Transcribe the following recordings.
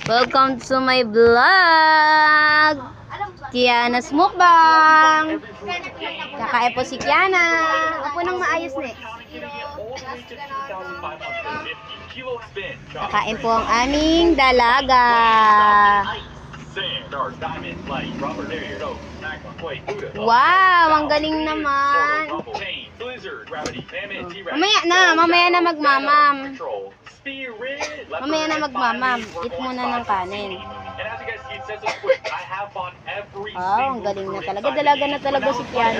Welcome to my vlog. Kiana's Mukbang. Kakain po si Kiana. Ako nang maayos na eh. Kakain po ang aming dalaga. Wow, ang galing naman. Mamaya na magmamam. Mamaya na magmamam. Eat muna ng kanin. Oh, ang galing na talaga. Dalaga na talaga si Kiana.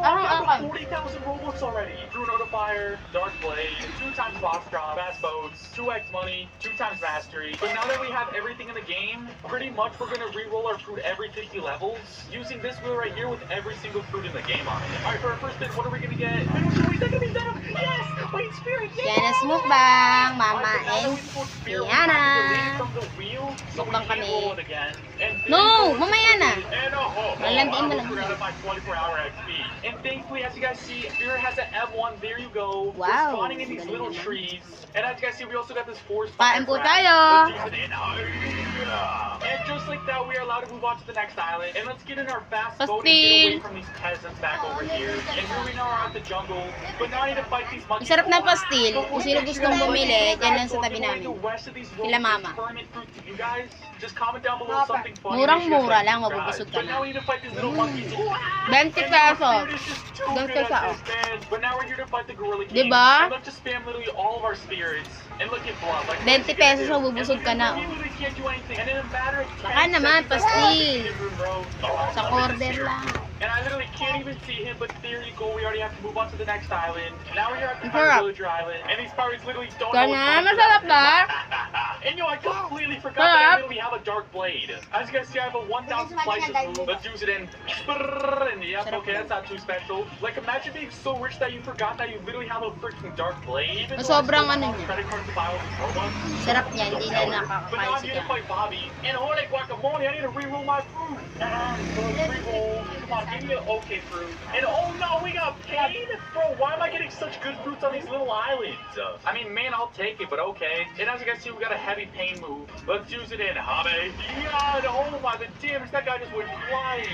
Arang-arang. 40,000 Robux already. True Notifier, Dark Blade, 2x boss drop, fast boats, 2x money, 2x mastery. But now that we have everything in the game, pretty much we're gonna re-roll our fruit every 50 levels using this wheel right here with every single fruit in the game on it. Alright, for our first bit, what are we gonna get? Yes! Wait, Spirit! Kiana's Mukbang. Mama and Kiana. Mukbang kami. No! Mamaya na. Malandiin mo lang. And thankfully, as you guys see, Spirit has an M1. There you go. Wow. We're spawning in these little trees. And as you guys see, we also got this forest. Kain po tayo. And just like that, we are allowed to move on to the next island. And let's get in our fast boat and Pastil. get away from these peasants back over here. And here we now are at the jungle. But now I need to fight these monkeys. Masarap na pastil. Kung sino gustong bumili, dyan lang sa tabi namin. Kila mama. You guys, just comment down below something funny. Murang-mura lang, mabubusog ka But now na. we need to fight these little monkeys. 20 pesos. Don't Ganito siya, oh. But now we're here to fight the Gorilla King. Diba? And let's just spam literally all of our spirits. And look at blood. Like, 20 pesos, mabubusog ka na. We literally can't do anything. And in a matter of 10 Baka naman, seconds, pastil. bro. Sa order lang. And I literally can't even see him, but there you go. We already have to move on to the next island. And now we're here at the Masarap. Pirate Villager Island. And these pirates literally don't know Gana, what's masarap ba? And yo, I completely forgot that I literally have a dark blade. As you guys see, I have a 1,000 slices move. Let's use it in. And yep, okay, that's not too special. Like, imagine being so rich that you forgot that you literally have a freaking dark blade. Even though I Sobrang still have ano niya. credit card to buy all these Robux. Sarap niya, hindi na But now nakakakain I'm si here to Kiana. fight Bobby. And holy guacamole, I need to re-roll my fruit. Re-roll. Come on, give me an okay fruit. And oh no, we got paid? Bro, why am I getting such good fruits on these little islands? I mean, man, I'll take it, but okay. And as you guys see, we got a heavy pain move. Let's use it in, hobby. Yeah, oh my, the damage, that guy just went flying.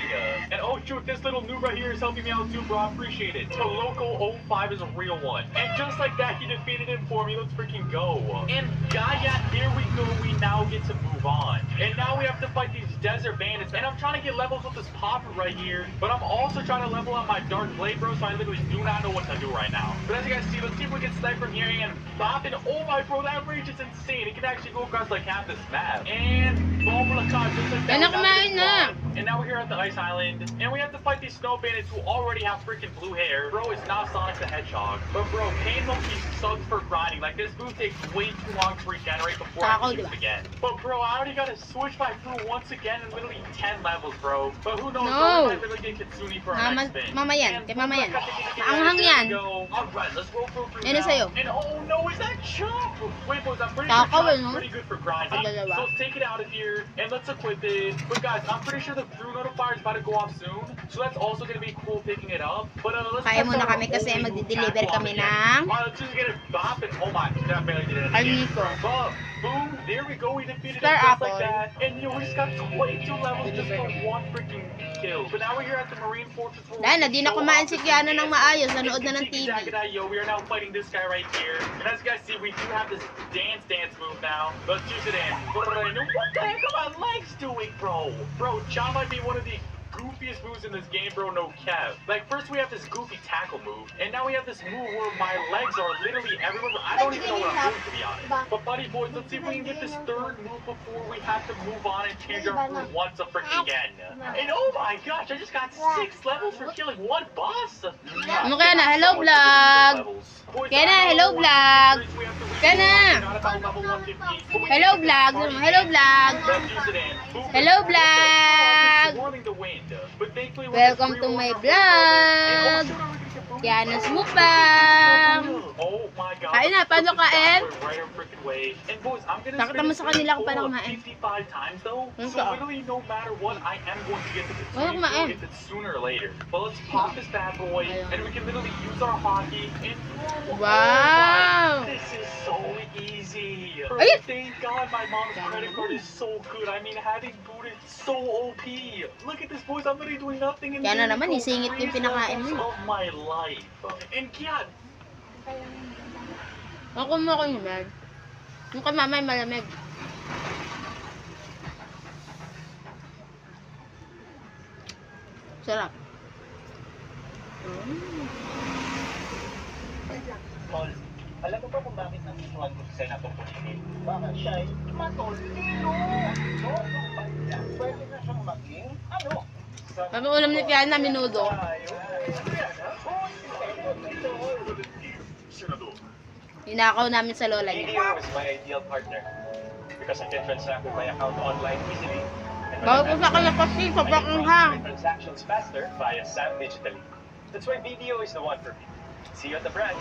And oh shoot, this little noob right here is helping me out too, bro. I appreciate it. The local 05 is a real one. And just like that, he defeated him for me. Let's freaking go. And Gaia, here we go. We now get to move on. And now we have to fight these desert bandits. And I'm trying to get levels with this popper right here. But I'm also trying to level up my dark blade, bro. So I literally do not know what to do right now. But as you guys see, let's see if we can snipe from here and bop it. Oh my, bro, that range is insane. It can actually go across like half this map. And boom, just like that. Yan na, kumain na. And now we're here at the ice island. And we have to fight these snow bandits who already have freaking blue hair. Bro, it's not Sonic the Hedgehog. But bro, Pain Monkey sucks for grinding. Like, this move takes way too long to regenerate before I can use it again. But bro, I already gotta switch my fruit once again in literally 10 levels, bro. But who knows, No. bro, we might literally get Kitsune for our next spin. Mama yan, And kay mama yan. there Maanghang yan. we go. Alright, let's roll for fruit Yan na now. sa'yo. And oh no, is that Chomp? Wait, boys, I'm pretty Takaw, sure eh, no? Chomp's pretty good for grinding. Dalawa. So let's take it out of here and let's equip it. But guys, I'm pretty sure the Fruit Notifier is about to go off soon. So that's also gonna be cool picking it up. But let's Kaya test muna out our kami kasi only move magdi-deliver tackle kami again. ng Alright, let's just get it bop and oh my, that barely did it. Alnito. Boom, boom, there we go, we defeated Star him just Apple. like that. And you know, we just got 22 levels just for one freaking kill. But now we're here at the Marine Fortress. Dahil na, di na kumain si Kiana ng maayos. Nanood na ng TV. Yo, we are now fighting this guy right here. And as you guys see, we do have this dance move now. Let's use it in. What the heck are my legs doing, bro? Bro, John might be one of the goofiest moves in this game, bro, no cap. Like, first we have this goofy tackle move, and now we have this move where my legs are literally everywhere. I don't even know what I'm doing, to be honest. But buddy boys, let's see if we can get this third move before we have to move on and change our move once a freaking again. And oh my gosh, I just got 6 levels for killing one boss. Ano kaya na? Hello, vlog. Kaya na, hello, vlog. Kaya na. Hello, vlog. Hello, vlog. Hello, vlog. Welcome to my vlog. Kiana's Mukbang. Oh my God. Kain na, paano kain? Right our freaking way. And boys, I'm gonna Nakita mo sa kanila kung paano kumain. 55 times though. Ano So ka? literally no matter what, I am going to get the Wala kumain. if it's sooner or later. But let's pop this bad boy, and we can literally use our hockey and Wow! This is so easy. Ay! Thank God my mom's credit card is so good. I mean, having food is so OP. Look at this, boys. I'm literally doing nothing. And Kaya na there naman, we go. isingit yung Greatest pinakain mo. levels of my life. And yeah, Ako mo ko yun, man. Yung kay mama yung malamig. Sarap. Tol, alam mo ba kung bakit nagustuhan ko si Senator Punitin? Baka siya ay matolino. No, pwede na siyang maging, Kami ulam ni Kiana, minudo. Hinakaw namin sa lola niya. BDO is my ideal partner because I can transact with my account online easily. And when Bago I'm ko sa kanya kasi, I sobrang can anghang. process my transactions faster via SAM digitally. That's why BDO is the one for me. See you at the branch.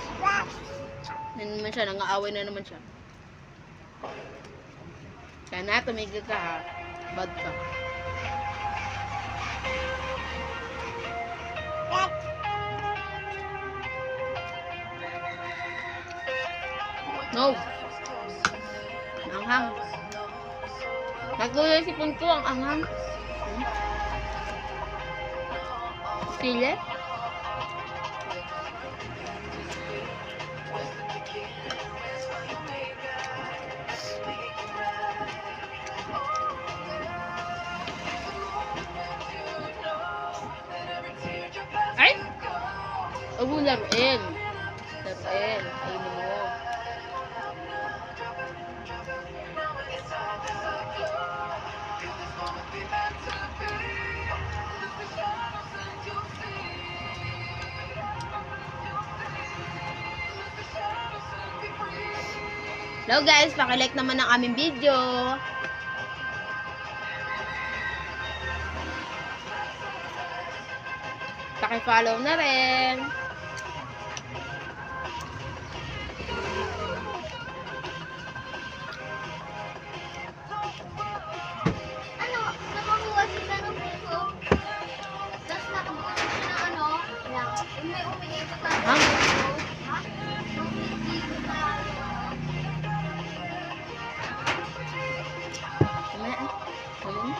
Yan naman siya, nangaaway na naman siya. Kaya na, tumigil ka ha. Bad ka. No. Anghang. Nagulay si Punto, ang anghang. Sili? Ay! Huwag mo laruin. Laruin. Ayun mo. Hello guys, paki-like naman ang aming video. Paki-follow na rin. Ano, nakakuha sila ng puso. Tapos nakabuo siya ng ano, may umiikot na Ha? Ha? Umiikot na Mamaya ah. Mamaya.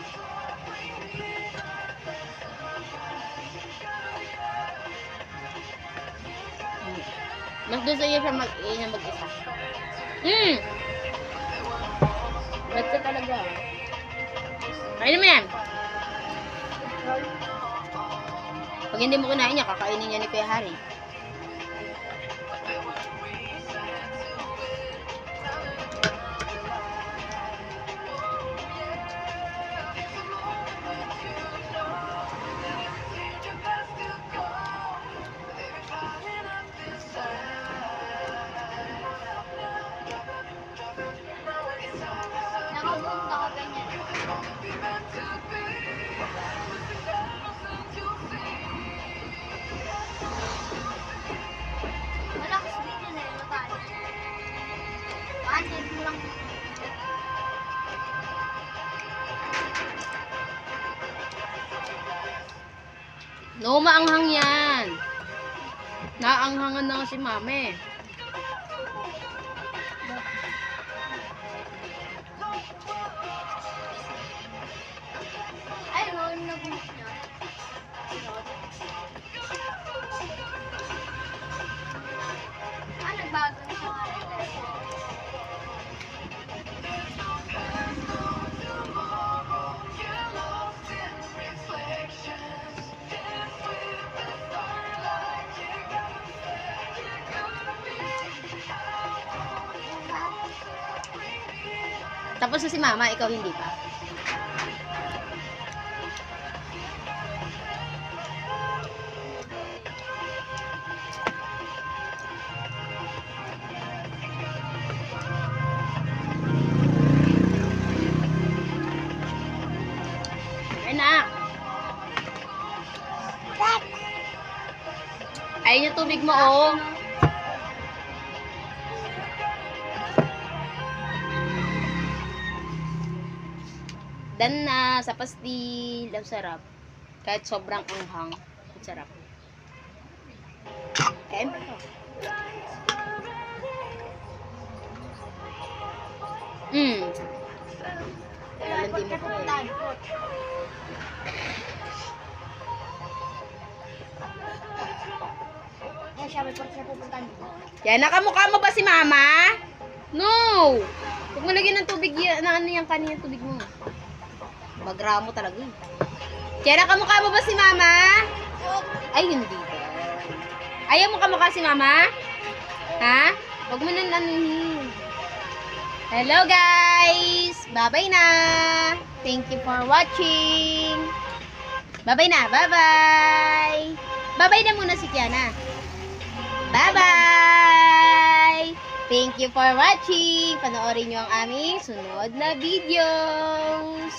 Mas gusto niya siya mag-isa. Ba't ka talaga? Kainin mo yan. Pag hindi mo kinain niya, kakainin niya ni Kuya Harry. nakabuong ako ganyan. Malakas din yun eh, matalo. Paansin mo lang. No, maanghang yan. Naanghangan na nga si mame. Ay, no, nag-miss niya. Nagbago na siya. Tapos na si mama, ikaw hindi pa. Ayun na. Ayun yung tubig mo, oh. Dan na sa pastil. Ang sarap. Kahit sobrang anghang. Ang sarap. Kain pa to. Lalandi mo ko eh. Yan siya, may pork na pupuntahan dito. Yan, nakamukha mo ba si Mama? No! Huwag mo lagyan ng tubig yan. Na ano yung kanina tubig mo? Magramo talaga eh. Kaya nakamukha mo ba si Mama? Ay, hindi ba? Ayaw mo kamukha si Mama? Ha? Huwag mo nang anuhin. Hello guys! Bye-bye na! Thank you for watching! Bye-bye na! Bye-bye! Bye-bye na muna si Kiana. Bye-bye! Thank you for watching! Panoorin nyo ang aming sunod na videos!